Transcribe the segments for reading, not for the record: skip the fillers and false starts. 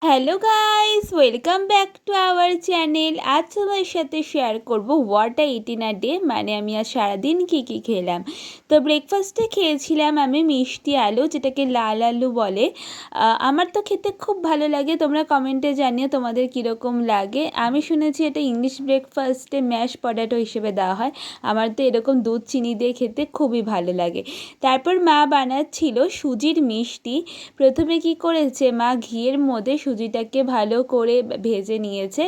Hello guys, welcome back to our channel. আজ তোমার সাথে শেয়ার করব what I it in a day, মানে আমি আজ সারাদিন কী কী খেলাম। তো ব্রেকফাস্টে খেয়েছিলাম আমি মিষ্টি আলু, যেটাকে লাল আলু বলে। আমার তো খেতে খুব ভালো লাগে, তোমরা কমেন্টে জানিও তোমাদের কীরকম লাগে। আমি শুনেছি এটা ইংলিশ ব্রেকফাস্টে ম্যাশ পটেটো হিসেবে দেওয়া হয়। আমার তো এরকম দুধ চিনি দিয়ে খেতে খুবই ভালো লাগে। তারপর মা বানাচ্ছিল সুজির মিষ্টি। প্রথমে কি করেছে মা, ঘিয়ের মধ্যে সুজিটাকে ভালো করে ভেজে নিয়েছে,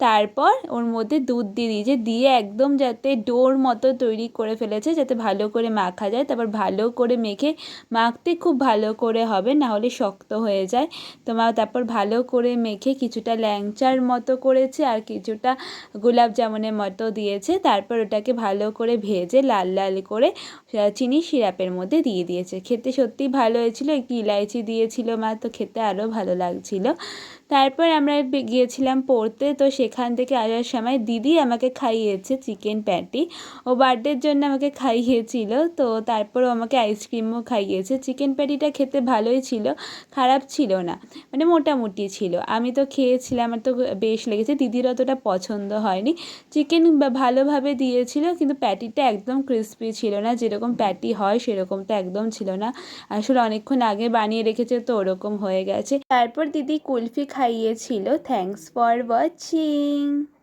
তারপর ওর মধ্যে দুধ দিয়ে দিয়েছে, দিয়ে একদম যাতে ডোর মতো তৈরি করে ফেলেছে, যাতে ভালো করে মাখা যায়। তারপর ভালো করে মেখে, মাখতে খুব ভালো করে হবে, না হলে শক্ত হয়ে যায়। তো মা তারপর ভালো করে মেখে কিছুটা ল্যাংচার মতো করেছে আর কিছুটা গোলাপ জামুনের মতো দিয়েছে। তারপর ওটাকে ভালো করে ভেজে লাল লাল করে চিনি সিরাপের মধ্যে দিয়ে দিয়েছে। খেতে সত্যিই ভালো হয়েছিল, একটু ইলাইচি দিয়েছিল মা, তো খেতে আরও ভালো লাগছিল। তারপর আমরা গিয়েছিলাম পড়তে, তো সেখান থেকে আসার সময় দিদি আমাকে খাইয়েছে চিকেন প্যাটি। ও বার্থডের জন্য আমাকে খাইয়েছিল, তো তারপর ও আমাকে আইসক্রিমও খাইয়েছে। চিকেন প্যাটিটা খেতে ভালোই ছিল, খারাপ ছিল না, মানে মোটামুটি ছিল। আমি তো খেয়েছিলাম, আমার তো বেশ লেগেছে। দিদির অতটা পছন্দ হয়নি। চিকেন ভালোভাবে দিয়েছিল, কিন্তু প্যাটিটা একদম ক্রিস্পি ছিল না, যেরকম প্যাটি হয় সেরকম তো একদম ছিল না। আসলে অনেকক্ষণ আগে বানিয়ে রেখেছে, তো ওরকম হয়ে গেছে। তারপর দিদি কুলফি খাইয়েছিল। Thanks for watching.